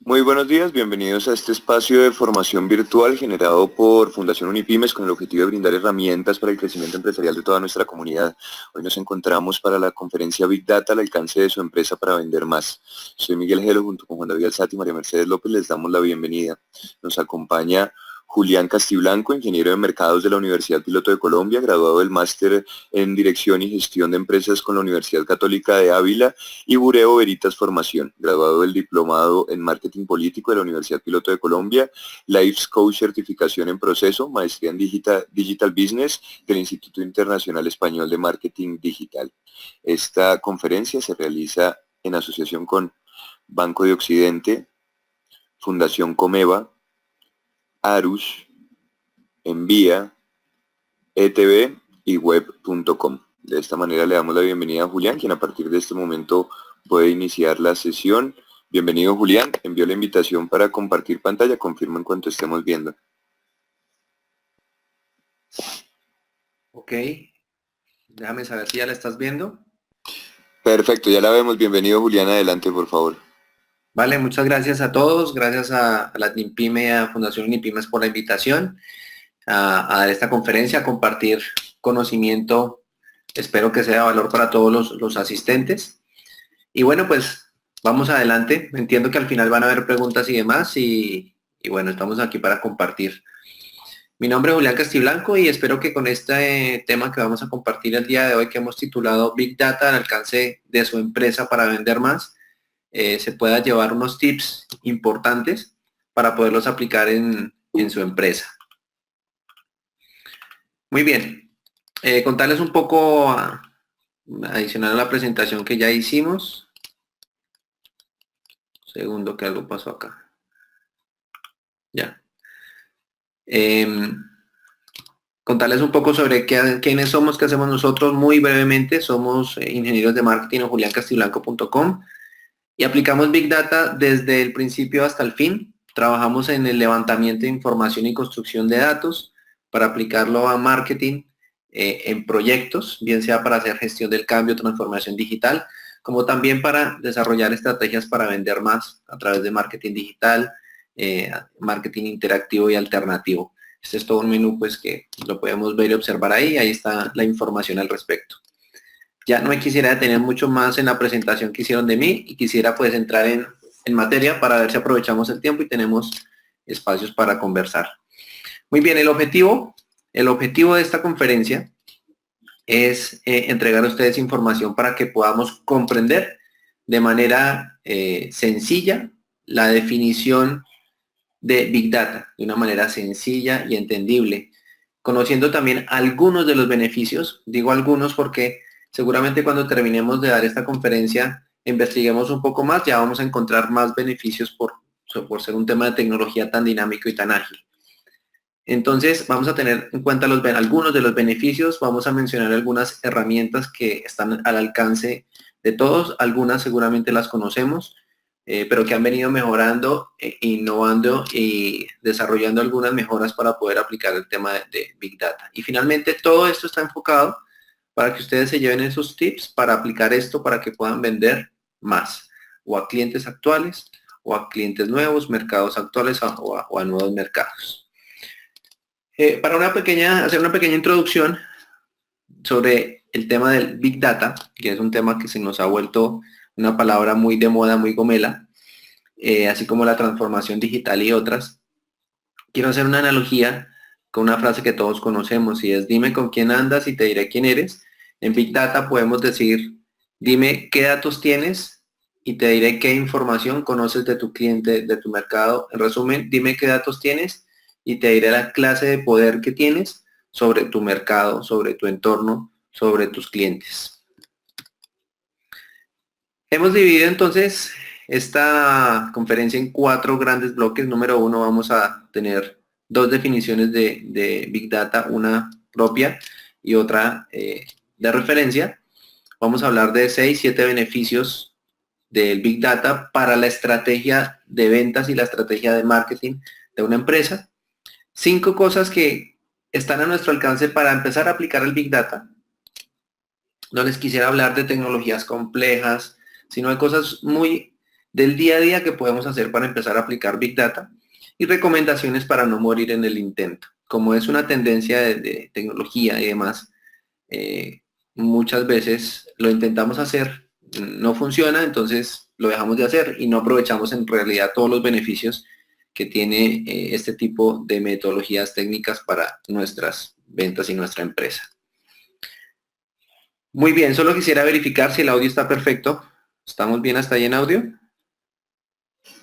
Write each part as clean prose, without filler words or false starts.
Muy buenos días, bienvenidos a este espacio de formación virtual generado por Fundación Unipymes con el objetivo de brindar herramientas para el crecimiento empresarial de toda nuestra comunidad. Hoy nos encontramos para la conferencia Big Data al alcance de su empresa para vender más. Soy Miguel Gelo, junto con Juan David Alzati y María Mercedes López les damos la bienvenida. Nos acompaña Julián Castiblanco, ingeniero de mercados de la Universidad Piloto de Colombia, graduado del máster en Dirección y Gestión de Empresas con la Universidad Católica de Ávila, y Bureo Veritas Formación, graduado del diplomado en Marketing Político de la Universidad Piloto de Colombia, Life Coach Certificación en Proceso, Maestría en Digital Business del Instituto Internacional Español de Marketing Digital. Esta conferencia se realiza en asociación con Banco de Occidente, Fundación Comeva, Arus, Envía, ETV y web.com. De esta manera le damos la bienvenida a Julián, quien a partir de este momento puede iniciar la sesión. Bienvenido, Julián. Envío la invitación para compartir pantalla. Confirma en cuanto estemos viendo. Ok, déjame saber si ya la estás viendo. Perfecto, ya la vemos. Bienvenido, Julián. Adelante, por favor. Vale, muchas gracias a todos. Gracias a la NIPYME, a Fundación Unipymes por la invitación a dar esta conferencia, a compartir conocimiento. Espero que sea de valor para todos los asistentes. Y bueno, pues vamos adelante. Entiendo que al final van a haber preguntas y demás y bueno, estamos aquí para compartir. Mi nombre es Julián Castiblanco y espero que con este tema que vamos a compartir el día de hoy, que hemos titulado Big Data al alcance de su empresa para vender más, se pueda llevar unos tips importantes para poderlos aplicar en su empresa. Muy bien, contarles un poco adicional a la presentación que ya hicimos. Segundo que algo pasó acá. Ya. Contarles un poco sobre quiénes somos, qué hacemos nosotros muy brevemente. Somos ingenieros de marketing en juliancastiblanco.com y aplicamos Big Data desde el principio hasta el fin. Trabajamos en el levantamiento de información y construcción de datos para aplicarlo a marketing en proyectos, bien sea para hacer gestión del cambio, transformación digital, como también para desarrollar estrategias para vender más a través de marketing digital, marketing interactivo y alternativo. Este es todo un menú pues que lo podemos ver y observar ahí está la información al respecto. Ya no me quisiera detener mucho más en la presentación que hicieron de mí y quisiera pues entrar en materia para ver si aprovechamos el tiempo y tenemos espacios para conversar. Muy bien, el objetivo de esta conferencia es entregar a ustedes información para que podamos comprender de manera sencilla la definición de Big Data, de una manera sencilla y entendible, conociendo también algunos de los beneficios. Digo algunos porque seguramente cuando terminemos de dar esta conferencia, investiguemos un poco más, ya vamos a encontrar más beneficios por ser un tema de tecnología tan dinámico y tan ágil. Entonces, vamos a tener en cuenta algunos de los beneficios, vamos a mencionar algunas herramientas que están al alcance de todos, algunas seguramente las conocemos, pero que han venido mejorando, innovando y desarrollando algunas mejoras para poder aplicar el tema de Big Data. Y finalmente, todo esto está enfocado para que ustedes se lleven esos tips para aplicar esto para que puedan vender más, o a clientes actuales, o a clientes nuevos, mercados actuales, o a nuevos mercados. Para hacer una pequeña introducción sobre el tema del Big Data, que es un tema que se nos ha vuelto una palabra muy de moda, muy gomela, así como la transformación digital y otras. Quiero hacer una analogía con una frase que todos conocemos y es: dime con quién andas y te diré quién eres. En Big Data podemos decir: dime qué datos tienes y te diré qué información conoces de tu cliente, de tu mercado. En resumen, dime qué datos tienes y te diré la clase de poder que tienes sobre tu mercado, sobre tu entorno, sobre tus clientes. Hemos dividido entonces esta conferencia en 4 grandes bloques. Número 1, vamos a tener 2 definiciones de Big Data, una propia y otra de referencia. Vamos a hablar de 6, 7 beneficios del Big Data para la estrategia de ventas y la estrategia de marketing de una empresa. 5 cosas que están a nuestro alcance para empezar a aplicar el Big Data. No les quisiera hablar de tecnologías complejas, sino de cosas muy del día a día que podemos hacer para empezar a aplicar Big Data y recomendaciones para no morir en el intento. Como es una tendencia de tecnología y demás, muchas veces lo intentamos hacer, no funciona, entonces lo dejamos de hacer y no aprovechamos en realidad todos los beneficios que tiene este tipo de metodologías técnicas para nuestras ventas y nuestra empresa. Muy bien, solo quisiera verificar si el audio está perfecto. ¿Estamos bien hasta ahí en audio?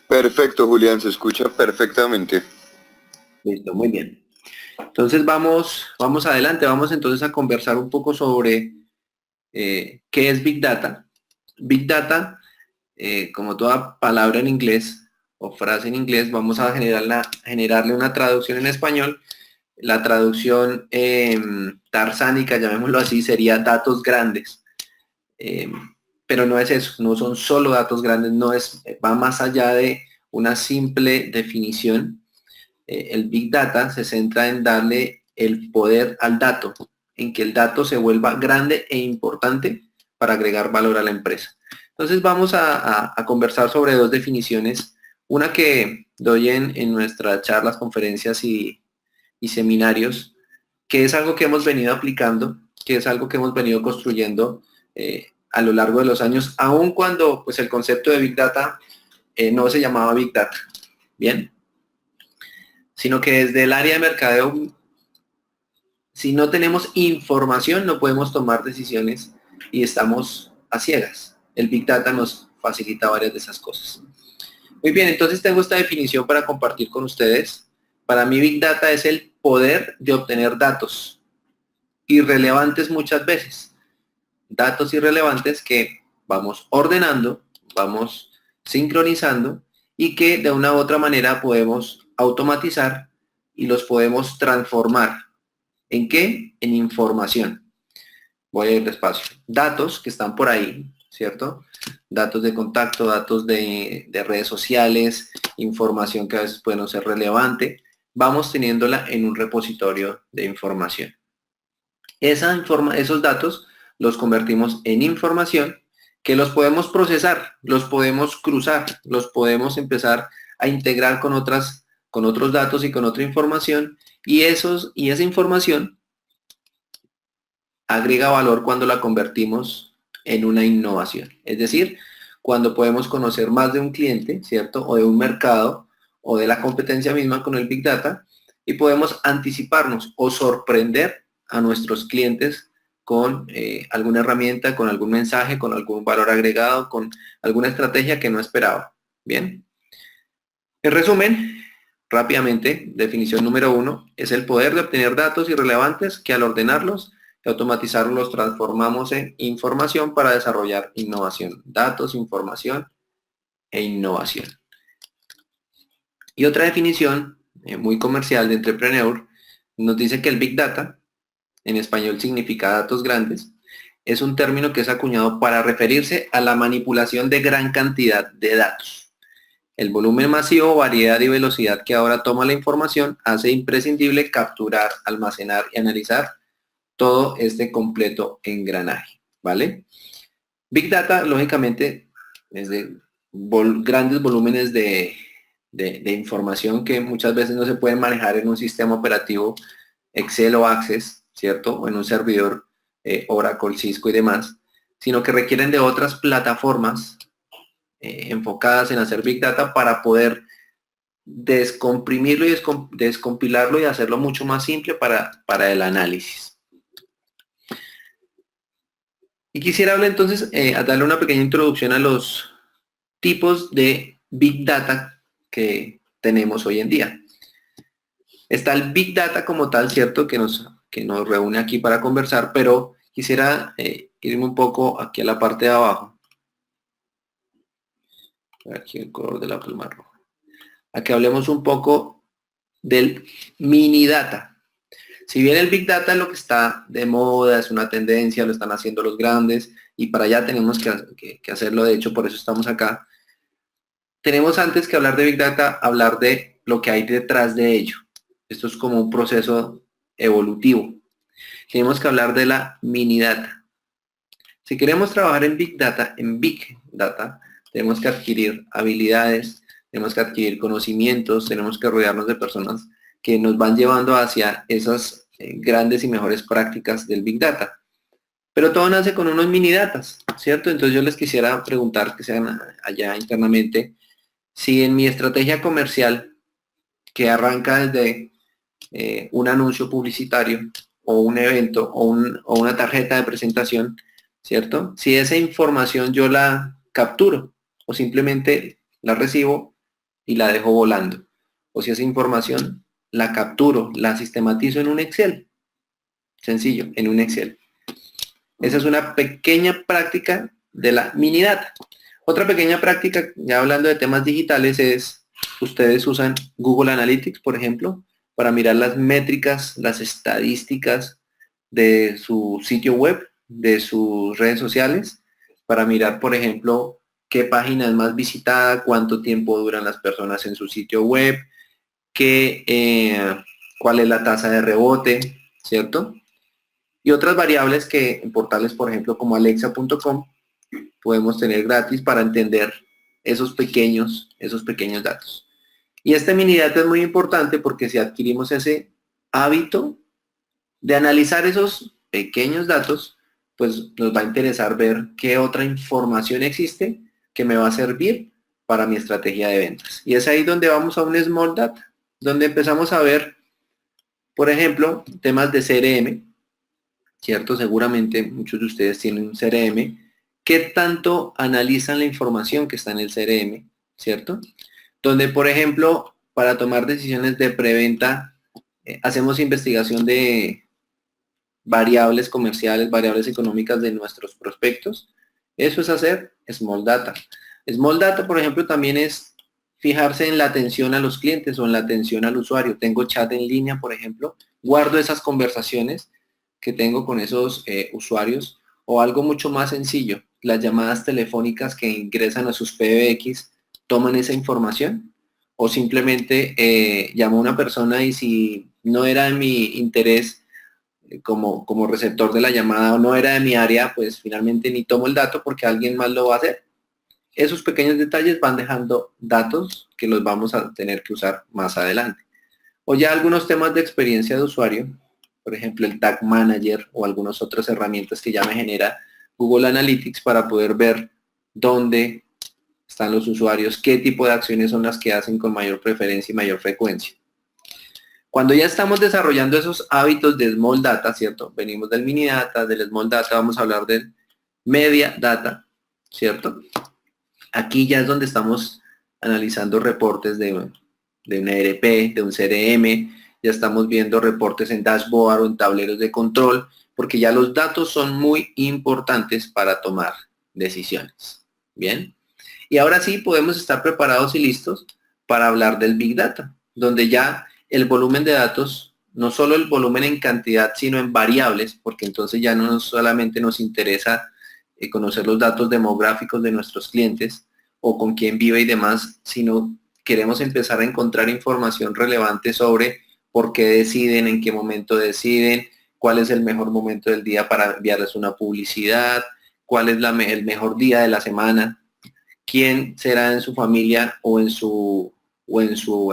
Perfecto, Julián, se escucha perfectamente. Listo, muy bien. Entonces vamos adelante, vamos entonces a conversar un poco sobre qué es Big Data. Big Data, como toda palabra en inglés o frase en inglés, vamos a generarle una traducción en español. La traducción tarzánica, llamémoslo así, sería datos grandes. Pero no es eso, no son solo datos grandes, va más allá de una simple definición. El Big Data se centra en darle el poder al dato, en que el dato se vuelva grande e importante para agregar valor a la empresa. Entonces vamos a conversar sobre dos definiciones, una que doy en nuestras charlas, conferencias y seminarios, que es algo que hemos venido aplicando, que es algo que hemos venido construyendo a lo largo de los años, aun cuando pues, el concepto de Big Data no se llamaba Big Data, ¿bien? Sino que desde el área de mercadeo, si no tenemos información, no podemos tomar decisiones y estamos a ciegas. El Big Data nos facilita varias de esas cosas. Muy bien, entonces tengo esta definición para compartir con ustedes. Para mí Big Data es el poder de obtener datos irrelevantes muchas veces. Datos irrelevantes que vamos ordenando, vamos sincronizando y que de una u otra manera podemos automatizar y los podemos transformar. ¿En qué? En información. Voy a ir despacio. Datos que están por ahí, ¿cierto? Datos de contacto, datos de redes sociales, información que a veces puede no ser relevante. Vamos teniéndola en un repositorio de información. Esos datos los convertimos en información que los podemos procesar, los podemos cruzar, los podemos empezar a integrar con otros datos y con otra información y esa información agrega valor cuando la convertimos en una innovación. Es decir, cuando podemos conocer más de un cliente, ¿cierto? O de un mercado o de la competencia misma con el Big Data y podemos anticiparnos o sorprender a nuestros clientes con alguna herramienta, con algún mensaje, con algún valor agregado, con alguna estrategia que no esperaba. Bien. En resumen, rápidamente, definición número 1, es el poder de obtener datos irrelevantes que al ordenarlos y automatizarlos los transformamos en información para desarrollar innovación. Datos, información e innovación. Y otra definición muy comercial de Entrepreneur nos dice que el Big Data, en español significa datos grandes, es un término que es acuñado para referirse a la manipulación de gran cantidad de datos. El volumen masivo, variedad y velocidad que ahora toma la información hace imprescindible capturar, almacenar y analizar todo este completo engranaje, ¿vale? Big Data, lógicamente, es de grandes volúmenes de información que muchas veces no se pueden manejar en un sistema operativo Excel o Access, ¿cierto? O en un servidor Oracle, Cisco y demás, sino que requieren de otras plataformas enfocadas en hacer Big Data para poder descomprimirlo y descompilarlo y hacerlo mucho más simple para el análisis. Y quisiera hablar entonces, a darle una pequeña introducción a los tipos de Big Data que tenemos hoy en día. Está el Big Data como tal, ¿cierto? Que nos reúne aquí para conversar, pero quisiera irme un poco aquí a la parte de abajo. Aquí el color de la pluma roja. Aquí hablemos un poco del mini data. Si bien el Big Data es lo que está de moda, es una tendencia, lo están haciendo los grandes y para allá tenemos que hacerlo, de hecho por eso estamos acá. Tenemos antes que hablar de Big Data, hablar de lo que hay detrás de ello. Esto es como un proceso evolutivo. Tenemos que hablar de la mini data. Si queremos trabajar en Big Data, tenemos que adquirir habilidades, tenemos que adquirir conocimientos, tenemos que rodearnos de personas que nos van llevando hacia esas grandes y mejores prácticas del Big Data. Pero todo nace con unos mini datas, ¿cierto? Entonces yo les quisiera preguntar, que sean allá internamente, si en mi estrategia comercial, que arranca desde un anuncio publicitario o un evento o una tarjeta de presentación, ¿cierto? Si esa información yo la capturo o simplemente la recibo y la dejo volando. O si esa información la capturo, la sistematizo en un Excel. Sencillo, en un Excel. Esa es una pequeña práctica de la mini data. Otra pequeña práctica, ya hablando de temas digitales, es ustedes usan Google Analytics, por ejemplo, para mirar las métricas, las estadísticas de su sitio web, de sus redes sociales, para mirar, por ejemplo, qué página es más visitada, cuánto tiempo duran las personas en su sitio web, cuál es la tasa de rebote, ¿cierto? Y otras variables que en portales, por ejemplo, como alexa.com, podemos tener gratis para entender esos pequeños datos. Y este mini data es muy importante porque si adquirimos ese hábito de analizar esos pequeños datos, pues nos va a interesar ver qué otra información existe que me va a servir para mi estrategia de ventas. Y es ahí donde vamos a un small data, donde empezamos a ver, por ejemplo, temas de CRM, ¿cierto? Seguramente muchos de ustedes tienen un CRM. ¿Qué tanto analizan la información que está en el CRM, ¿cierto? Donde, por ejemplo, para tomar decisiones de preventa, hacemos investigación de variables comerciales, variables económicas de nuestros prospectos. Eso es hacer Small Data. Small Data, por ejemplo, también es fijarse en la atención a los clientes o en la atención al usuario. Tengo chat en línea, por ejemplo, guardo esas conversaciones que tengo con esos usuarios, o algo mucho más sencillo, las llamadas telefónicas que ingresan a sus PBX, toman esa información, o simplemente llamo a una persona y si no era de mi interés como receptor de la llamada o no era de mi área, pues finalmente ni tomo el dato porque alguien más lo va a hacer. Esos pequeños detalles van dejando datos que los vamos a tener que usar más adelante. O ya algunos temas de experiencia de usuario, por ejemplo el Tag Manager o algunas otras herramientas que ya me genera Google Analytics para poder ver dónde están los usuarios, qué tipo de acciones son las que hacen con mayor preferencia y mayor frecuencia. Cuando ya estamos desarrollando esos hábitos de Small Data, ¿cierto? Venimos del Mini Data, del Small Data, vamos a hablar del Media Data, ¿cierto? Aquí ya es donde estamos analizando reportes de un ERP, de un CRM, ya estamos viendo reportes en dashboard o en tableros de control, porque ya los datos son muy importantes para tomar decisiones. Bien, y ahora sí podemos estar preparados y listos para hablar del Big Data, donde ya el volumen de datos, no solo el volumen en cantidad, sino en variables, porque entonces ya no solamente nos interesa conocer los datos demográficos de nuestros clientes o con quién vive y demás, sino queremos empezar a encontrar información relevante sobre por qué deciden, en qué momento deciden, cuál es el mejor momento del día para enviarles una publicidad, cuál es el mejor día de la semana, quién será en su familia o en su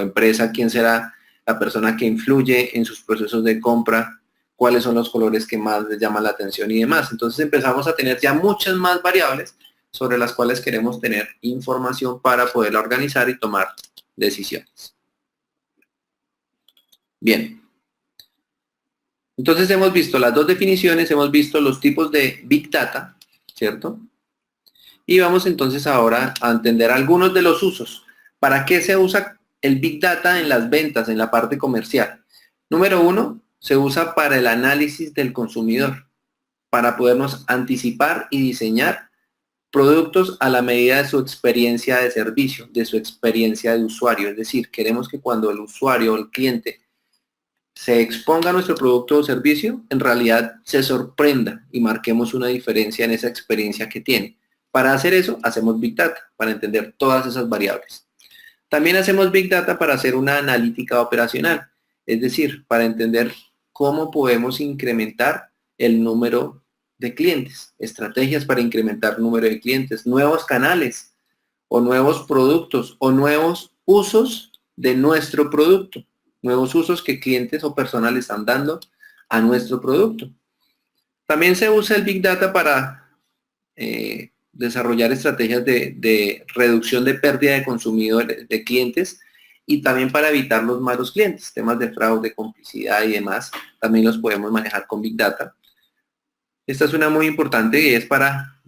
empresa, quién será la persona que influye en sus procesos de compra, cuáles son los colores que más les llaman la atención y demás. Entonces empezamos a tener ya muchas más variables sobre las cuales queremos tener información para poderla organizar y tomar decisiones. Bien. Entonces hemos visto las dos definiciones, hemos visto los tipos de Big Data, ¿cierto? Y vamos entonces ahora a entender algunos de los usos. ¿Para qué se usa el Big Data en las ventas, en la parte comercial? Número uno, se usa para el análisis del consumidor, para podernos anticipar y diseñar productos a la medida de su experiencia de servicio, de su experiencia de usuario. Es decir, queremos que cuando el usuario o el cliente se exponga a nuestro producto o servicio, en realidad se sorprenda y marquemos una diferencia en esa experiencia que tiene. Para hacer eso, hacemos Big Data, para entender todas esas variables. También hacemos Big Data para hacer una analítica operacional, es decir, para entender cómo podemos incrementar el número de clientes, estrategias para incrementar el número de clientes, nuevos canales o nuevos productos o nuevos usos de nuestro producto, nuevos usos que clientes o personas le están dando a nuestro producto. También se usa el Big Data para desarrollar estrategias de reducción de pérdida de consumidores, de clientes, y también para evitar los malos clientes, temas de fraude, complicidad y demás, también los podemos manejar con Big Data. Esta es una muy importante y es para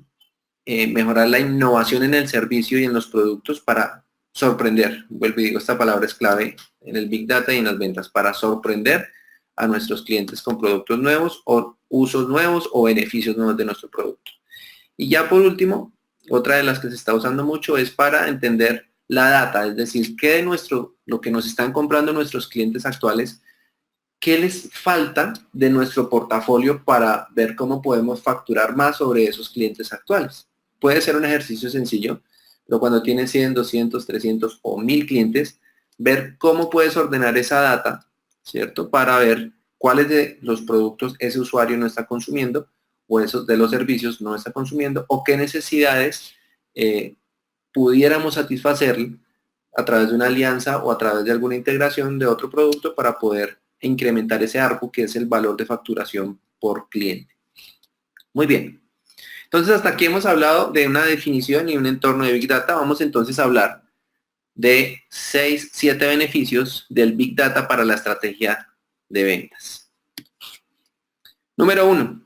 mejorar la innovación en el servicio y en los productos para sorprender. Vuelvo y digo, esta palabra es clave en el Big Data y en las ventas, para sorprender a nuestros clientes con productos nuevos o usos nuevos o beneficios nuevos de nuestro producto. Y ya por último, otra de las que se está usando mucho es para entender la data, es decir, qué de lo que nos están comprando nuestros clientes actuales, qué les falta de nuestro portafolio para ver cómo podemos facturar más sobre esos clientes actuales. Puede ser un ejercicio sencillo, pero cuando tienes 100, 200, 300 o 1000 clientes, ver cómo puedes ordenar esa data, ¿cierto? Para ver cuáles de los productos ese usuario no está consumiendo o esos de los servicios no está consumiendo o qué necesidades pudiéramos satisfacer a través de una alianza o a través de alguna integración de otro producto para poder incrementar ese ARPU, que es el valor de facturación por cliente. Muy bien. Entonces, hasta aquí hemos hablado de una definición y un entorno de Big Data. Vamos entonces a hablar de 7 beneficios del Big Data para la estrategia de ventas. Número 1.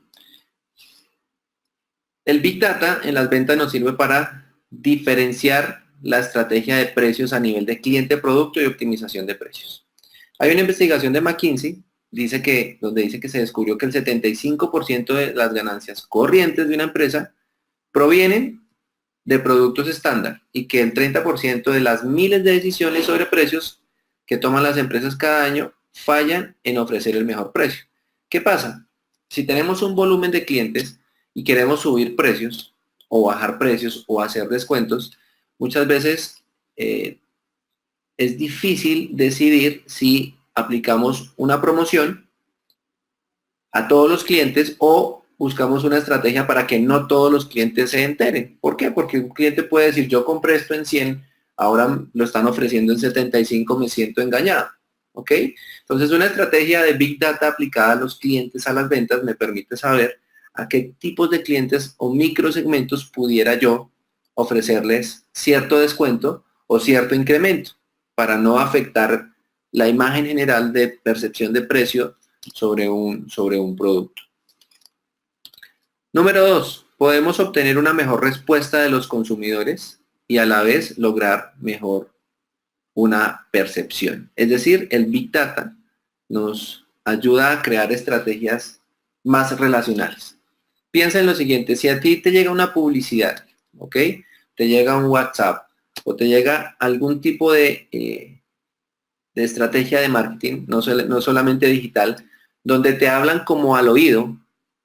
El Big Data en las ventas nos sirve para diferenciar la estrategia de precios a nivel de cliente, producto y optimización de precios. Hay una investigación de McKinsey donde dice que se descubrió que el 75% de las ganancias corrientes de una empresa provienen de productos estándar y que el 30% de las miles de decisiones sobre precios que toman las empresas cada año fallan en ofrecer el mejor precio. ¿Qué pasa? Si tenemos un volumen de clientes y queremos subir precios o bajar precios o hacer descuentos, muchas veces es difícil decidir si aplicamos una promoción a todos los clientes o buscamos una estrategia para que no todos los clientes se enteren. ¿Por qué? Porque un cliente puede decir, yo compré esto en 100, ahora lo están ofreciendo en 75, me siento engañado. ¿Ok? Entonces una estrategia de Big Data aplicada a los clientes, a las ventas, me permite saber a qué tipos de clientes o microsegmentos pudiera yo ofrecerles cierto descuento o cierto incremento para no afectar la imagen general de percepción de precio sobre un producto. Número 2, podemos obtener una mejor respuesta de los consumidores y a la vez lograr mejor una percepción. Es decir, el Big Data nos ayuda a crear estrategias más relacionales. Piensa en lo siguiente, si a ti te llega una publicidad, ¿ok? Te llega un WhatsApp o te llega algún tipo de estrategia de marketing, no solamente digital, donde te hablan como al oído,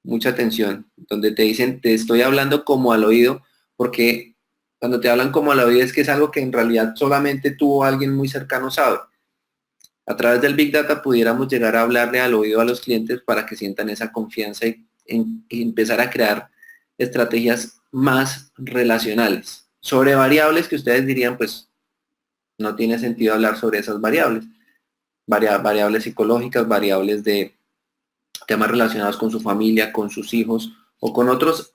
mucha atención, donde te dicen, te estoy hablando como al oído, porque cuando te hablan como al oído es que es algo que en realidad solamente tú o alguien muy cercano sabe. A través del Big Data pudiéramos llegar a hablarle al oído a los clientes para que sientan esa confianza y empezar a crear estrategias más relacionales sobre variables que ustedes dirían, pues no tiene sentido hablar sobre esas variables. Variables psicológicas, variables de temas relacionados con su familia, con sus hijos o con otros,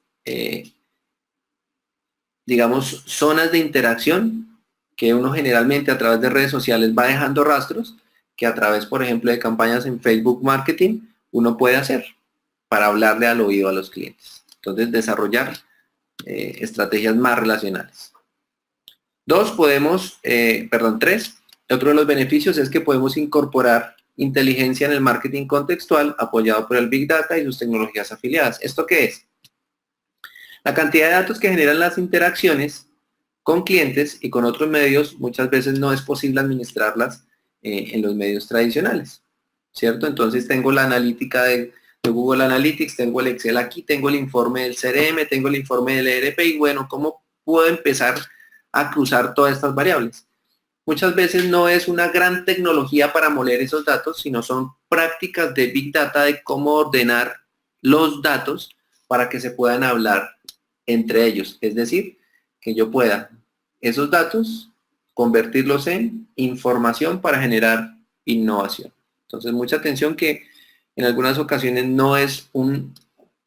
digamos, zonas de interacción que uno generalmente a través de redes sociales va dejando rastros que a través, por ejemplo, de campañas en Facebook Marketing uno puede hacer para hablarle al oído a los clientes. Entonces, desarrollar estrategias más relacionales. 3, otro de los beneficios es que podemos incorporar inteligencia en el marketing contextual apoyado por el Big Data y sus tecnologías afiliadas. ¿Esto qué es? La cantidad de datos que generan las interacciones con clientes y con otros medios muchas veces no es posible administrarlas en los medios tradicionales, ¿cierto? Entonces tengo la analítica de Google Analytics, tengo el Excel aquí, tengo el informe del CRM, tengo el informe del ERP y bueno, ¿cómo puedo empezar a cruzar todas estas variables? Muchas veces no es una gran tecnología para moler esos datos, sino son prácticas de Big Data de cómo ordenar los datos para que se puedan hablar entre ellos. Es decir, que yo pueda esos datos, convertirlos en información para generar innovación. Entonces, mucha atención que en algunas ocasiones no es un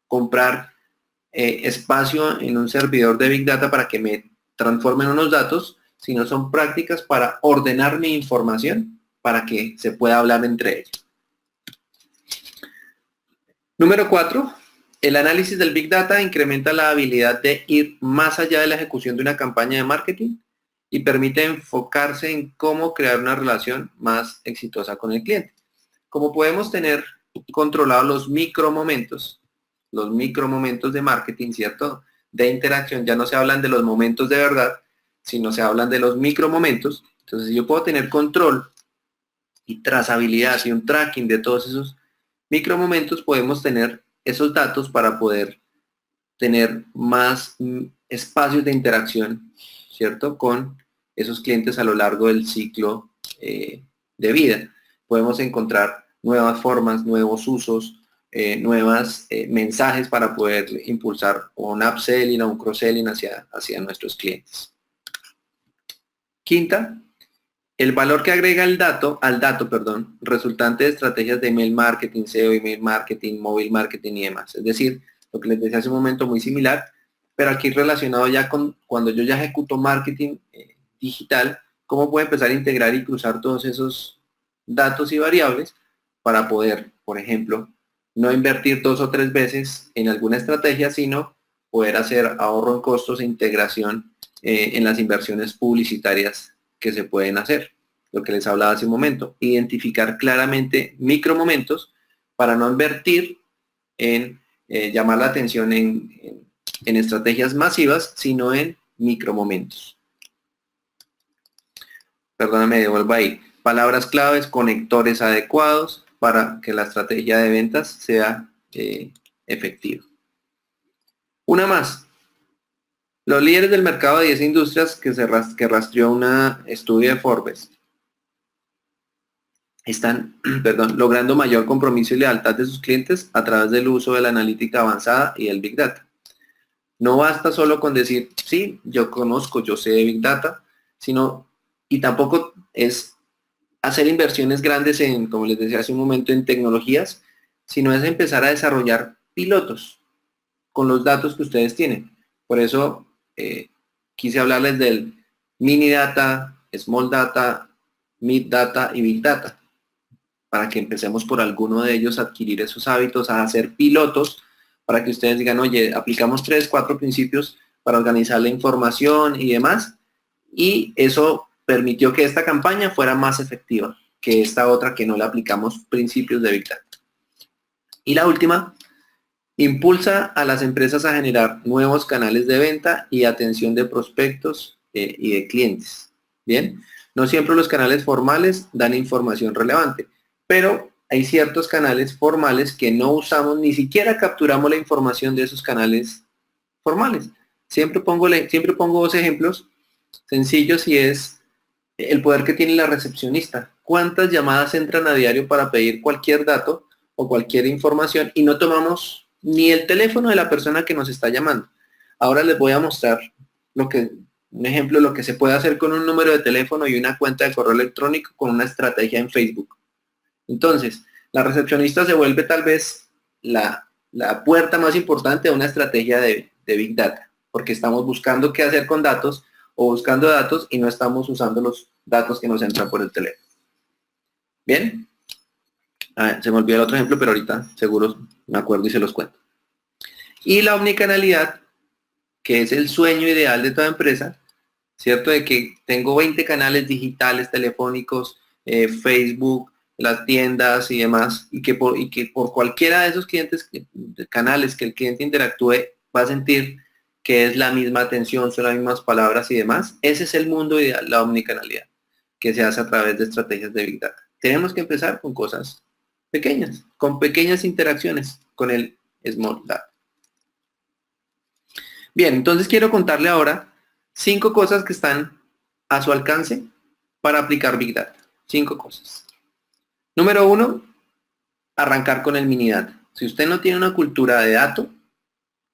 comprar espacio en un servidor de Big Data para que me transformen unos datos, sino son prácticas para ordenar mi información para que se pueda hablar entre ellos. Número 4, el análisis del Big Data incrementa la habilidad de ir más allá de la ejecución de una campaña de marketing y permite enfocarse en cómo crear una relación más exitosa con el cliente. Como podemos tener controlados los micromomentos de marketing, ¿cierto? De interacción, ya no se hablan de los momentos de verdad, sino se hablan de los micromomentos. Entonces, si yo puedo tener control y trazabilidad y un tracking de todos esos micromomentos, podemos tener esos datos para poder tener más espacios de interacción, ¿cierto? Con esos clientes a lo largo del ciclo de vida. Podemos encontrar nuevas formas, nuevos usos, nuevos mensajes para poder impulsar un upselling o un cross-selling hacia nuestros clientes. Quinta, el valor que agrega al dato, resultante de estrategias de email marketing, SEO, email marketing, móvil marketing y demás. Es decir, lo que les decía hace un momento muy similar, pero aquí relacionado ya con cuando yo ya ejecuto marketing digital, cómo puedo empezar a integrar y cruzar todos esos datos y variables para poder, por ejemplo, no invertir 2 o 3 veces en alguna estrategia, sino poder hacer ahorro en costos e integración en las inversiones publicitarias que se pueden hacer. Lo que les hablaba hace un momento, identificar claramente micromomentos para no invertir en llamar la atención en estrategias masivas, sino en micromomentos. Perdóname, devuelvo ahí. Palabras claves, conectores adecuados para que la estrategia de ventas sea efectiva. Una más. Los líderes del mercado de 10 industrias que rastreó un estudio de Forbes están logrando mayor compromiso y lealtad de sus clientes a través del uso de la analítica avanzada y el Big Data. No basta solo con decir, sí, yo conozco, yo sé de Big Data, y tampoco es hacer inversiones grandes en, como les decía hace un momento, en tecnologías, sino es empezar a desarrollar pilotos con los datos que ustedes tienen. Por eso quise hablarles del mini data, small data, mid data y big data, para que empecemos por alguno de ellos a adquirir esos hábitos, a hacer pilotos, para que ustedes digan, oye, aplicamos 3, 4 principios para organizar la información y demás, y eso permitió que esta campaña fuera más efectiva que esta otra que no le aplicamos principios de Big Data. Y la última, impulsa a las empresas a generar nuevos canales de venta y atención de prospectos y de clientes. Bien, no siempre los canales formales dan información relevante, pero hay ciertos canales formales que no usamos, ni siquiera capturamos la información de esos canales formales. Siempre pongo 2 ejemplos sencillos y es el poder que tiene la recepcionista. ¿Cuántas llamadas entran a diario para pedir cualquier dato o cualquier información y no tomamos ni el teléfono de la persona que nos está llamando? Ahora les voy a mostrar un ejemplo de lo que se puede hacer con un número de teléfono y una cuenta de correo electrónico con una estrategia en Facebook. Entonces, la recepcionista se vuelve tal vez la puerta más importante de una estrategia de Big Data, porque estamos buscando qué hacer con datos o buscando datos y no estamos usando los datos que nos entran por el teléfono. ¿Bien? Se me olvidó el otro ejemplo, pero ahorita seguro me acuerdo y se los cuento. Y la omnicanalidad, que es el sueño ideal de toda empresa, ¿cierto? De que tengo 20 canales digitales, telefónicos, Facebook, las tiendas y demás, y que por cualquiera de esos canales que el cliente interactúe, va a sentir que es la misma atención, son las mismas palabras y demás. Ese es el mundo ideal, la omnicanalidad, que se hace a través de estrategias de Big Data. Tenemos que empezar con cosas pequeñas, con pequeñas interacciones con el Small Data. Bien, entonces quiero contarle ahora 5 cosas que están a su alcance para aplicar Big Data. 5 cosas. Número 1, arrancar con el mini data. Si usted no tiene una cultura de datos,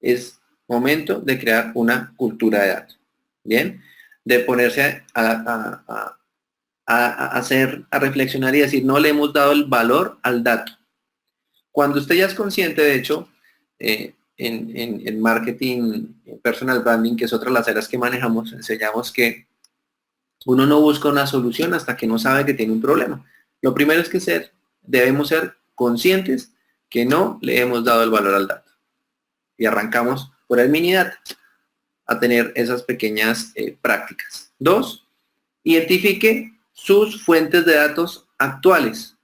es momento de crear una cultura de datos. Bien, de ponerse a reflexionar y decir, no le hemos dado el valor al dato. Cuando usted ya es consciente, de hecho, en marketing, en personal branding, que es otra de las áreas que manejamos, enseñamos que uno no busca una solución hasta que no sabe que tiene un problema. Lo primero es que debemos ser conscientes que no le hemos dado el valor al dato. Y arrancamos por el mini data a tener esas pequeñas prácticas. 2, identifique sus fuentes de datos actuales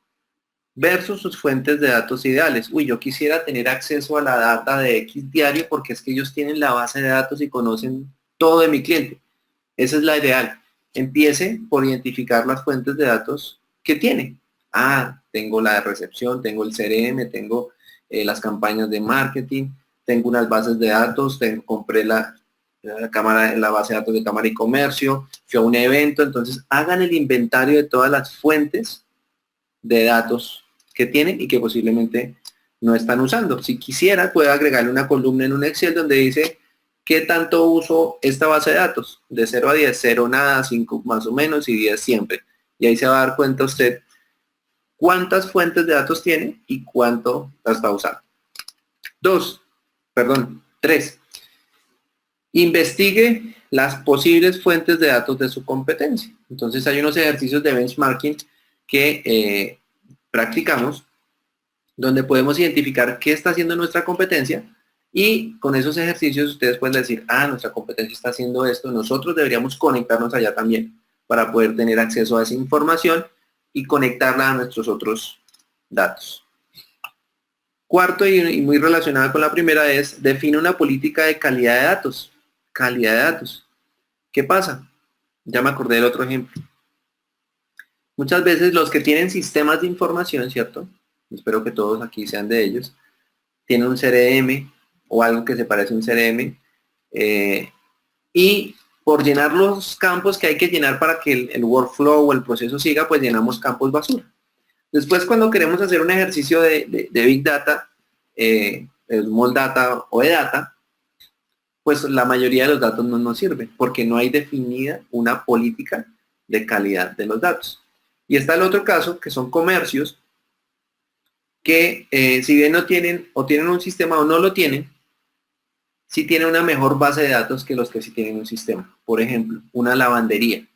versus sus fuentes de datos ideales. Uy, yo quisiera tener acceso a la data de X diario porque es que ellos tienen la base de datos y conocen todo de mi cliente. Esa es la ideal. Empiece por identificar las fuentes de datos que tiene. Tengo la de recepción, tengo el CRM, tengo las campañas de marketing, tengo unas bases de datos, compré la base de datos de Cámara y Comercio, fui a un evento. Entonces hagan el inventario de todas las fuentes de datos que tienen y que posiblemente no están usando. Si quisiera, puede agregarle una columna en un Excel donde dice qué tanto uso esta base de datos, de 0 a 10, 0 nada, 5 más o menos y 10 siempre. Y ahí se va a dar cuenta usted cuántas fuentes de datos tiene y cuánto la está usando. 3. Investigue las posibles fuentes de datos de su competencia. Entonces hay unos ejercicios de benchmarking que practicamos donde podemos identificar qué está haciendo nuestra competencia y con esos ejercicios ustedes pueden decir, nuestra competencia está haciendo esto, nosotros deberíamos conectarnos allá también para poder tener acceso a esa información y conectarla a nuestros otros datos. 4, y muy relacionada con la primera, es define una política de calidad de datos. Calidad de datos. ¿Qué pasa? Ya me acordé del otro ejemplo. Muchas veces los que tienen sistemas de información, ¿cierto? Espero que todos aquí sean de ellos. Tienen un CRM o algo que se parece a un CRM. Y por llenar los campos que hay que llenar para que el workflow o el proceso siga, pues llenamos campos basura. Después, cuando queremos hacer un ejercicio de Big Data, Small Data o E-Data, pues la mayoría de los datos no nos sirven porque no hay definida una política de calidad de los datos. Y está el otro caso, que son comercios que si bien no tienen o tienen un sistema o no lo tienen, sí tienen una mejor base de datos que los que sí tienen un sistema. Por ejemplo, una lavandería,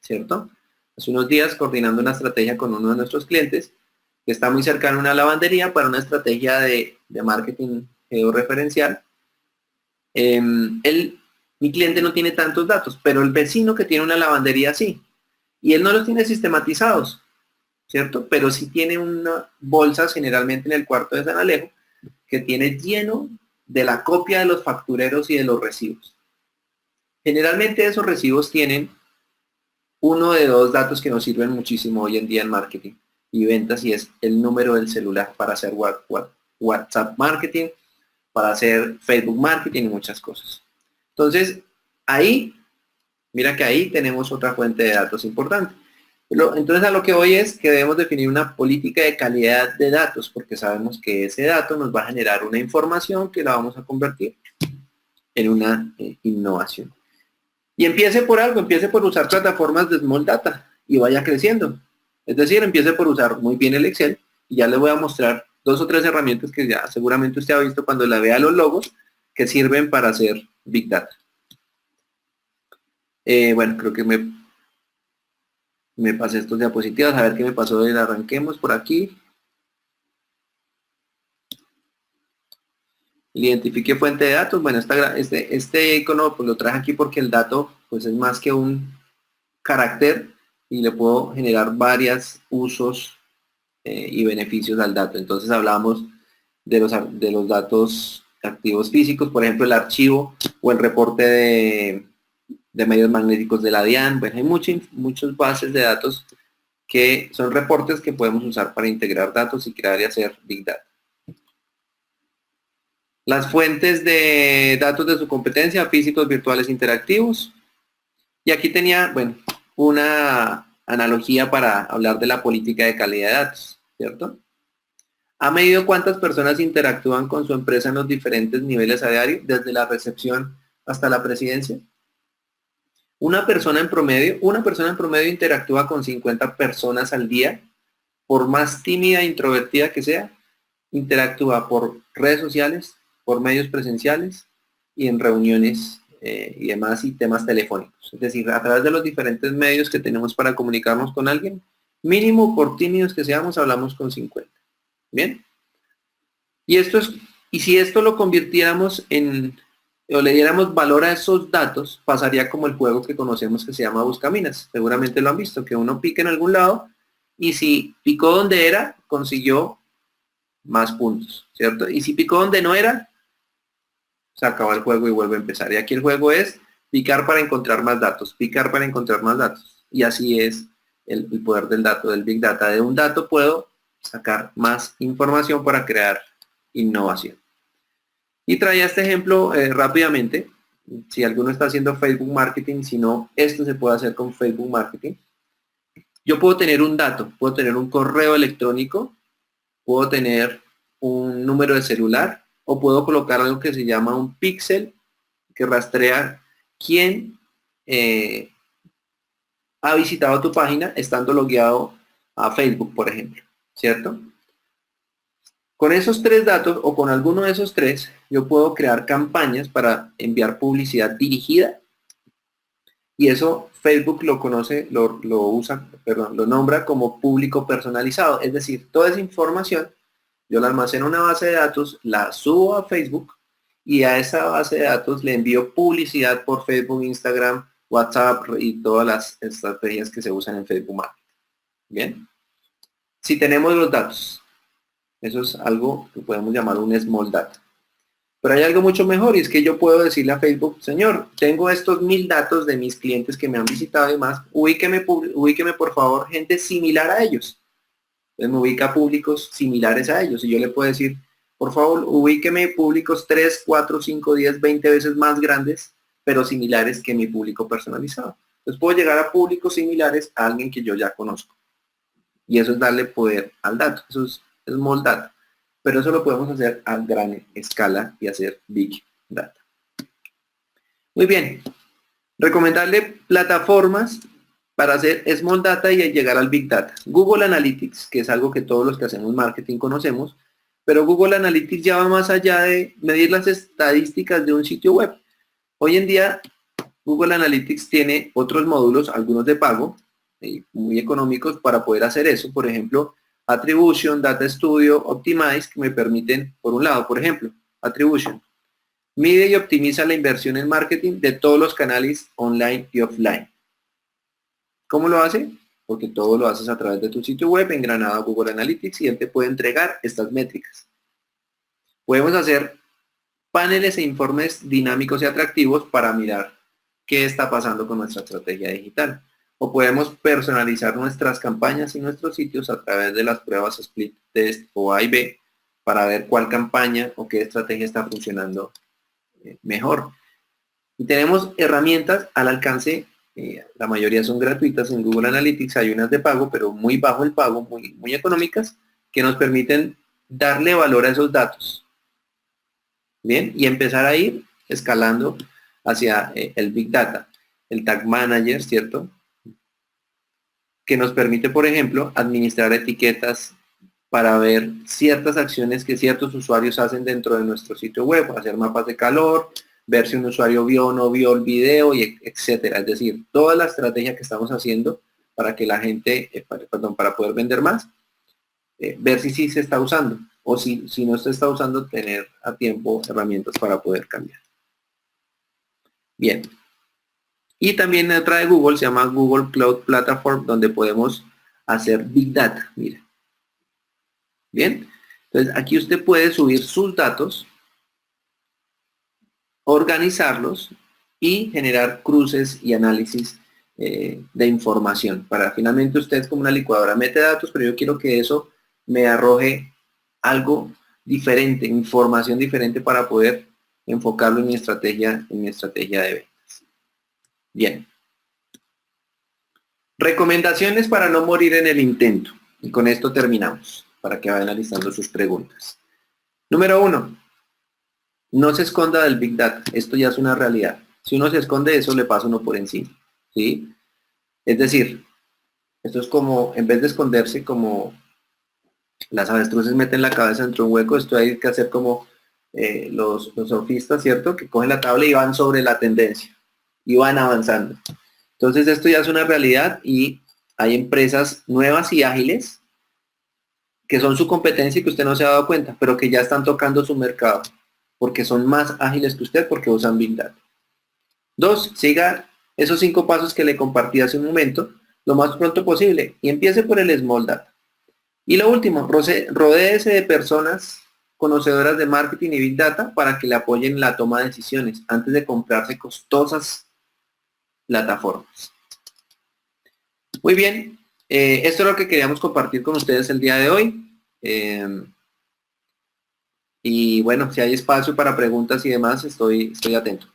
¿cierto? Hace unos días, coordinando una estrategia con uno de nuestros clientes, que está muy cercano a una lavandería para una estrategia de marketing georreferencial. Mi cliente no tiene tantos datos, pero el vecino que tiene una lavandería sí. Y él no los tiene sistematizados, ¿cierto? Pero sí tiene unas bolsas generalmente en el cuarto de San Alejo que tiene lleno de la copia de los factureros y de los recibos. Generalmente esos recibos tienen uno de dos datos que nos sirven muchísimo hoy en día en marketing y ventas, y es el número del celular para hacer WhatsApp marketing, para hacer Facebook marketing y muchas cosas. Entonces, mira que ahí tenemos otra fuente de datos importante. Entonces, a lo que voy es que debemos definir una política de calidad de datos, porque sabemos que ese dato nos va a generar una información que la vamos a convertir en una innovación. Y empiece por algo, empiece por usar plataformas de Small Data y vaya creciendo. Es decir, empiece por usar muy bien el Excel y ya le voy a mostrar 2 o 3 herramientas que ya seguramente usted ha visto cuando la vea los logos que sirven para hacer Big Data. Bueno, creo que me pasé estos diapositivas, a ver qué me pasó. Arranquemos por aquí. Identifique fuente de datos. Bueno, este icono pues lo traje aquí porque el dato pues es más que un carácter y le puedo generar varios usos y beneficios al dato. Entonces hablamos de los datos activos físicos, por ejemplo el archivo o el reporte de medios magnéticos de la DIAN. Bueno, hay muchas bases de datos que son reportes que podemos usar para integrar datos y crear y hacer Big Data. Las fuentes de datos de su competencia, físicos, virtuales, interactivos. Y aquí tenía, bueno, una analogía para hablar de la política de calidad de datos, ¿cierto? ¿Ha medido cuántas personas interactúan con su empresa en los diferentes niveles a diario, desde la recepción hasta la presidencia? Una persona en promedio interactúa con 50 personas al día, por más tímida e introvertida que sea, interactúa por redes sociales, por medios presenciales y en reuniones y demás y temas telefónicos. Es decir, a través de los diferentes medios que tenemos para comunicarnos con alguien, mínimo por tímidos que seamos, hablamos con 50. ¿Bien? Y si esto lo convirtiéramos o le diéramos valor a esos datos, pasaría como el juego que conocemos que se llama Buscaminas. Seguramente lo han visto, que uno pica en algún lado y si picó donde era, consiguió más puntos, ¿cierto? Y si picó donde no era, se acaba el juego y vuelve a empezar. Y aquí el juego es picar para encontrar más datos, picar para encontrar más datos. Y así es el poder del dato, del Big Data. De un dato puedo sacar más información para crear innovación. Y traía este ejemplo rápidamente. Si alguno está haciendo Facebook Marketing, si no, esto se puede hacer con Facebook Marketing. Yo puedo tener un dato, puedo tener un correo electrónico, puedo tener un número de celular o puedo colocar algo que se llama un píxel que rastrea quién ha visitado tu página estando logueado a Facebook, por ejemplo, ¿cierto? Con esos tres datos o con alguno de esos tres, yo puedo crear campañas para enviar publicidad dirigida y eso Facebook lo conoce, lo nombra como público personalizado. Es decir, toda esa información yo la almaceno en una base de datos, la subo a Facebook y a esa base de datos le envío publicidad por Facebook, Instagram, WhatsApp y todas las estrategias que se usan en Facebook Marketing. Bien. Si tenemos los datos, eso es algo que podemos llamar un small data. Pero hay algo mucho mejor y es que yo puedo decirle a Facebook, señor, tengo estos 1000 datos de mis clientes que me han visitado y más, ubíqueme por favor gente similar a ellos. Entonces me ubica públicos similares a ellos y yo le puedo decir, por favor, ubíqueme públicos 3, 4, 5, 10, 20 veces más grandes, pero similares que mi público personalizado. Entonces puedo llegar a públicos similares a alguien que yo ya conozco. Y eso es darle poder al dato. Eso es small data. Pero eso lo podemos hacer a gran escala y hacer big data. Muy bien. Recomendarle plataformas para hacer small data y llegar al big data. Google Analytics, que es algo que todos los que hacemos marketing conocemos, pero Google Analytics ya va más allá de medir las estadísticas de un sitio web. Hoy en día Google Analytics tiene otros módulos, algunos de pago, muy económicos para poder hacer eso. Por ejemplo, Attribution, Data Studio, Optimize, que me permiten, por un lado, por ejemplo, Attribution. Mide y optimiza la inversión en marketing de todos los canales online y offline. ¿Cómo lo hace? Porque todo lo haces a través de tu sitio web, engranado a Google Analytics, y él te puede entregar estas métricas. Podemos hacer paneles e informes dinámicos y atractivos para mirar qué está pasando con nuestra estrategia digital. O podemos personalizar nuestras campañas y nuestros sitios a través de las pruebas split test o A/B para ver cuál campaña o qué estrategia está funcionando mejor. Y tenemos herramientas al alcance, la mayoría son gratuitas en Google Analytics, hay unas de pago, pero muy bajo el pago, muy económicas, que nos permiten darle valor a esos datos. Bien, y empezar a ir escalando hacia el Big Data, el Tag Manager, ¿cierto? Que nos permite, por ejemplo, administrar etiquetas para ver ciertas acciones que ciertos usuarios hacen dentro de nuestro sitio web, hacer mapas de calor, ver si un usuario vio o no vio el video, y etcétera. Es decir, toda la estrategia que estamos haciendo para que la gente, para poder vender más, ver si sí se está usando, o si no se está usando, tener a tiempo herramientas para poder cambiar. Bien. Y también otra de Google se llama Google Cloud Platform, donde podemos hacer Big Data. Mira. Bien. Entonces, aquí usted puede subir sus datos, organizarlos y generar cruces y análisis de información. Para finalmente usted como una licuadora mete datos, pero yo quiero que eso me arroje algo diferente, información diferente para poder enfocarlo en mi estrategia de ventas. Bien. Recomendaciones para no morir en el intento. Y con esto terminamos, para que vayan analizando sus preguntas. Número 1. No se esconda del Big Data. Esto ya es una realidad. Si uno se esconde de eso, le pasa uno por encima. ¿sí? Es decir, esto es como, en vez de esconderse como las avestruces meten la cabeza dentro de un hueco, esto hay que hacer como los surfistas, ¿cierto? Que cogen la tabla y van sobre la tendencia y van avanzando. Entonces esto ya es una realidad y hay empresas nuevas y ágiles que son su competencia y que usted no se ha dado cuenta, pero que ya están tocando su mercado, porque son más ágiles que usted porque usan Big Data. Dos, siga esos 5 pasos que le compartí hace un momento, lo más pronto posible, y empiece por el Small Data. Y lo último, rodéese de personas conocedoras de marketing y Big Data para que le apoyen en la toma de decisiones antes de comprarse costosas plataformas. Muy bien, esto es lo que queríamos compartir con ustedes el día de hoy. Y bueno, si hay espacio para preguntas y demás, estoy atento.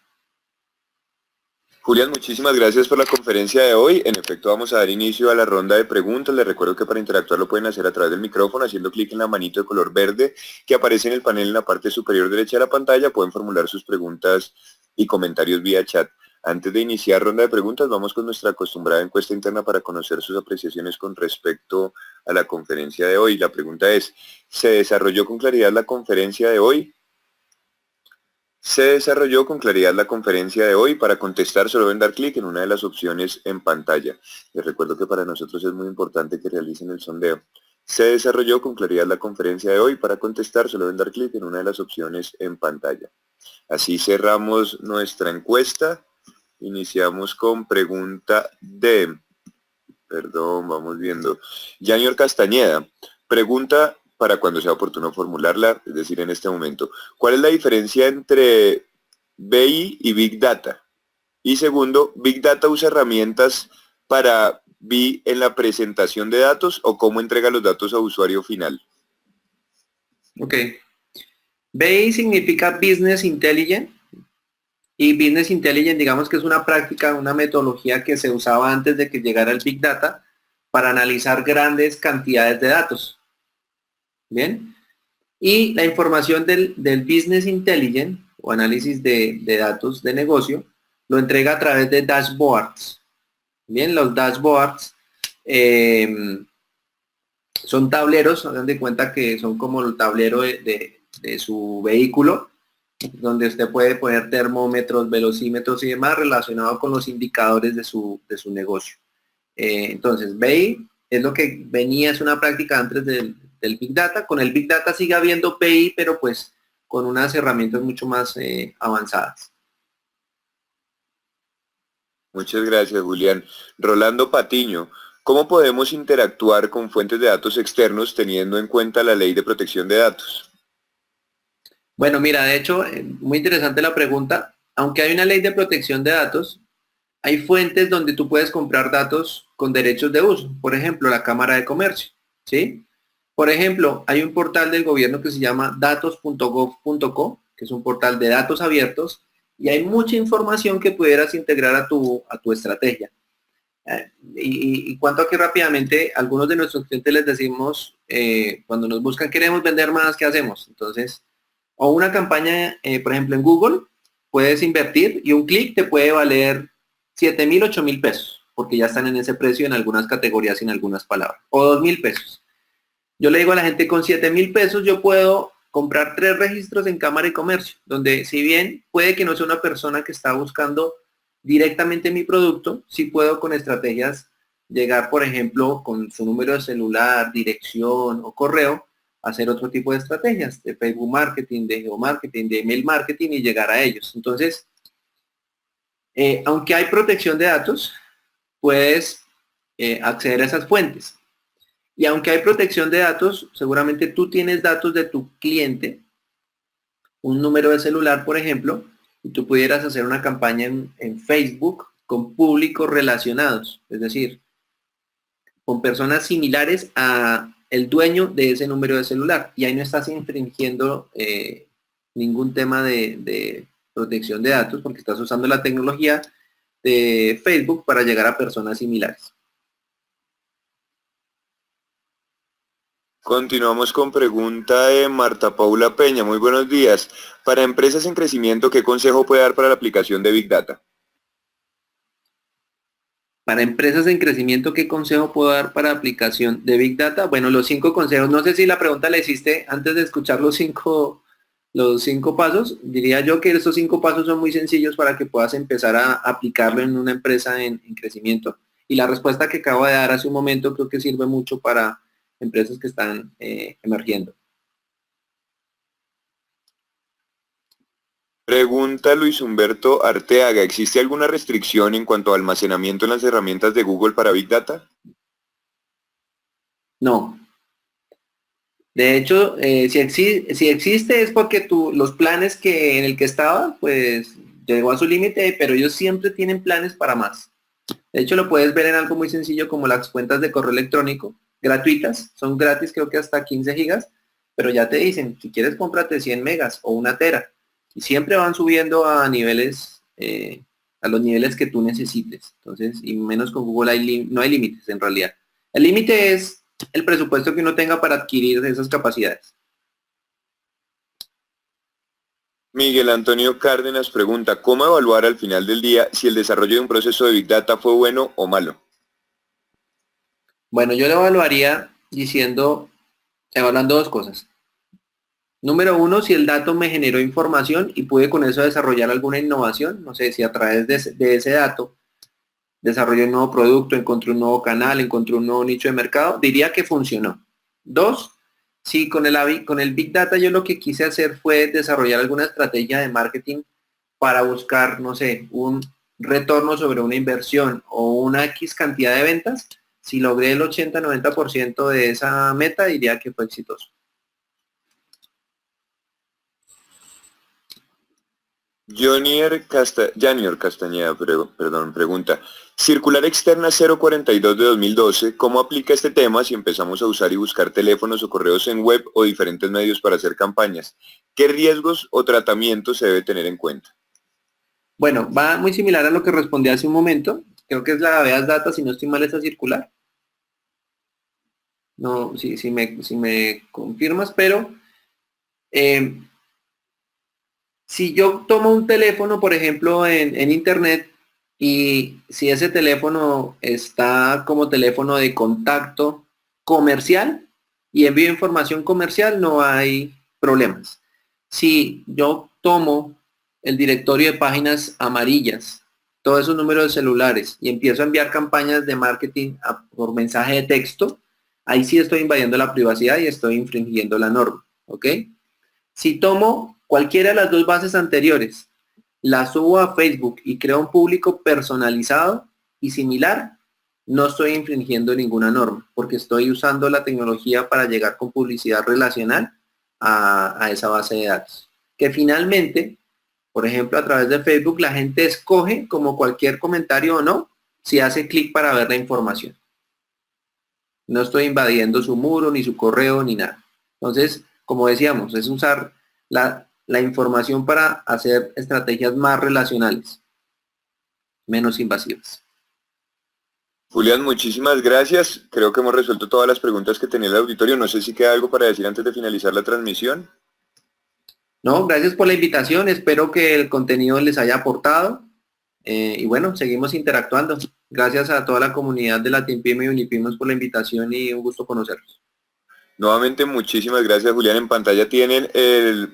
Julián, muchísimas gracias por la conferencia de hoy. En efecto, vamos a dar inicio a la ronda de preguntas. Les recuerdo que para interactuar lo pueden hacer a través del micrófono, haciendo clic en la manito de color verde que aparece en el panel en la parte superior derecha de la pantalla. Pueden formular sus preguntas y comentarios vía chat. Antes de iniciar ronda de preguntas, vamos con nuestra acostumbrada encuesta interna para conocer sus apreciaciones con respecto a la conferencia de hoy. La pregunta es, ¿se desarrolló con claridad la conferencia de hoy? Se desarrolló con claridad la conferencia de hoy. Para contestar solo deben dar clic en una de las opciones en pantalla. Les recuerdo que para nosotros es muy importante que realicen el sondeo. Se desarrolló con claridad la conferencia de hoy. Para contestar solo deben dar clic en una de las opciones en pantalla. Así cerramos nuestra encuesta. Iniciamos con pregunta D. Perdón, vamos viendo. Janior Castañeda, pregunta para cuando sea oportuno formularla, es decir, en este momento. ¿Cuál es la diferencia entre BI y Big Data? Y segundo, ¿Big Data usa herramientas para BI en la presentación de datos o cómo entrega los datos a usuario final? Ok. BI significa Business Intelligence. Y Business Intelligence, digamos que es una práctica, una metodología que se usaba antes de que llegara el Big Data para analizar grandes cantidades de datos. Bien. Y la información del Business Intelligence o análisis de datos de negocio lo entrega a través de dashboards. Bien, los dashboards son tableros, hagan de cuenta que son como el tablero de su vehículo, donde usted puede poner termómetros, velocímetros y demás relacionado con los indicadores de su negocio. Entonces, BI es lo que venía, es una práctica antes del Big Data. Con el Big Data sigue habiendo BI, pero pues con unas herramientas mucho más avanzadas. Muchas gracias, Julián. Rolando Patiño, ¿cómo podemos interactuar con fuentes de datos externos teniendo en cuenta la Ley de Protección de Datos? Bueno, mira, de hecho, muy interesante la pregunta. Aunque hay una ley de protección de datos, hay fuentes donde tú puedes comprar datos con derechos de uso. Por ejemplo, la Cámara de Comercio, ¿sí? Por ejemplo, hay un portal del gobierno que se llama datos.gov.co, que es un portal de datos abiertos, y hay mucha información que pudieras integrar a tu estrategia. Y cuanto a que rápidamente, algunos de nuestros clientes les decimos, cuando nos buscan, queremos vender más, ¿qué hacemos? Entonces, o una campaña, por ejemplo, en Google, puedes invertir y un clic te puede valer 7.000, 8.000 pesos, porque ya están en ese precio en algunas categorías y en algunas palabras, o 2.000 pesos. Yo le digo a la gente, con 7.000 pesos yo puedo comprar 3 registros en Cámara de Comercio, donde si bien puede que no sea una persona que está buscando directamente mi producto, sí puedo con estrategias llegar, por ejemplo, con su número de celular, dirección o correo, hacer otro tipo de estrategias de Facebook Marketing, de Geomarketing, de Email Marketing y llegar a ellos. Entonces, aunque hay protección de datos, puedes acceder a esas fuentes. Y aunque hay protección de datos, seguramente tú tienes datos de tu cliente, un número de celular, por ejemplo, y tú pudieras hacer una campaña en Facebook con públicos relacionados, es decir, con personas similares a el dueño de ese número de celular. Y ahí no estás infringiendo ningún tema de protección de datos porque estás usando la tecnología de Facebook para llegar a personas similares. Continuamos con pregunta de Marta Paula Peña. Muy buenos días. Para empresas en crecimiento, ¿qué consejo puede dar para la aplicación de Big Data? Para empresas en crecimiento, ¿qué consejo puedo dar para aplicación de Big Data? Bueno, los 5 consejos. No sé si la pregunta la hiciste antes de escuchar los cinco pasos. Diría yo que esos 5 pasos son muy sencillos para que puedas empezar a aplicarlo en una empresa en crecimiento. Y la respuesta que acabo de dar hace un momento creo que sirve mucho para empresas que están emergiendo. Pregunta Luis Humberto Arteaga, ¿existe alguna restricción en cuanto a almacenamiento en las herramientas de Google para Big Data? No. De hecho, si existe es porque los planes en el que estaba, pues llegó a su límite, pero ellos siempre tienen planes para más. De hecho, lo puedes ver en algo muy sencillo como las cuentas de correo electrónico, gratuitas, son gratis creo que hasta 15 gigas, pero ya te dicen, si quieres cómprate 100 megas o 1 tera. Y siempre van subiendo a niveles, a los niveles que tú necesites. Entonces, y menos con Google no hay límites en realidad. El límite es el presupuesto que uno tenga para adquirir esas capacidades. Miguel Antonio Cárdenas pregunta, ¿cómo evaluar al final del día si el desarrollo de un proceso de Big Data fue bueno o malo? Bueno, yo lo evaluaría evaluando 2 cosas. Número 1, si el dato me generó información y pude con eso desarrollar alguna innovación, no sé si a través de ese dato desarrollé un nuevo producto, encontré un nuevo canal, encontré un nuevo nicho de mercado, diría que funcionó. 2, si con el Big Data yo lo que quise hacer fue desarrollar alguna estrategia de marketing para buscar, no sé, un retorno sobre una inversión o una X cantidad de ventas, si logré el 80-90% de esa meta, diría que fue exitoso. Janior Castañeda, pregunta, Circular Externa 042 de 2012, ¿cómo aplica este tema si empezamos a usar y buscar teléfonos o correos en web o diferentes medios para hacer campañas? ¿Qué riesgos o tratamientos se debe tener en cuenta? Bueno, va muy similar a lo que respondí hace un momento. Creo que es la Veas Data, si no estoy mal, esa circular. No, si me confirmas, pero eh, si yo tomo un teléfono, por ejemplo, en internet, y si ese teléfono está como teléfono de contacto comercial y envío información comercial, no hay problemas. Si yo tomo el directorio de páginas amarillas, todos esos números de celulares, y empiezo a enviar campañas de marketing por mensaje de texto, ahí sí estoy invadiendo la privacidad y estoy infringiendo la norma. ¿Ok? Si tomo cualquiera de las 2 bases anteriores, las subo a Facebook y creo un público personalizado y similar, no estoy infringiendo ninguna norma, porque estoy usando la tecnología para llegar con publicidad relacional a esa base de datos. Que finalmente, por ejemplo, a través de Facebook, la gente escoge como cualquier comentario o no, si hace clic para ver la información. No estoy invadiendo su muro, ni su correo, ni nada. Entonces, como decíamos, es usar la información para hacer estrategias más relacionales, menos invasivas. Julián, muchísimas gracias. Creo que hemos resuelto todas las preguntas que tenía el auditorio. No sé si queda algo para decir antes de finalizar la transmisión. No, gracias por la invitación. Espero que el contenido les haya aportado. Y bueno, seguimos interactuando. Gracias a toda la comunidad de la TeamPyme y Unipymes por la invitación y un gusto conocerlos. Nuevamente, muchísimas gracias, Julián. En pantalla tienen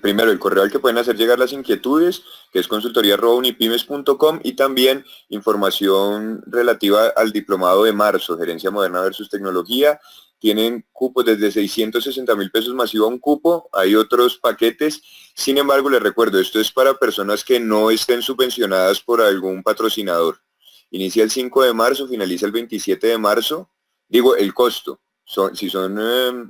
primero el correo al que pueden hacer llegar las inquietudes, que es consultoría@unipymes.com, y también información relativa al diplomado de marzo, Gerencia Moderna versus Tecnología. Tienen cupos desde 660.000 pesos masivo a un cupo, hay otros paquetes. Sin embargo, les recuerdo, esto es para personas que no estén subvencionadas por algún patrocinador. Inicia el 5 de marzo, finaliza el 27 de marzo. Digo, el costo. Si son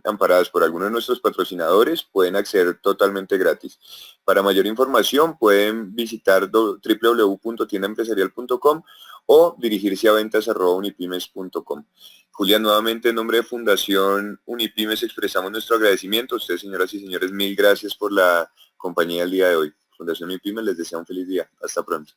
amparadas por alguno de nuestros patrocinadores, pueden acceder totalmente gratis. Para mayor información pueden visitar www.tiendaempresarial.com o dirigirse a ventas@unipymes.com. Julián, nuevamente en nombre de Fundación Unipymes expresamos nuestro agradecimiento. A ustedes, señoras y señores, mil gracias por la compañía el día de hoy. Fundación Unipymes les desea un feliz día. Hasta pronto.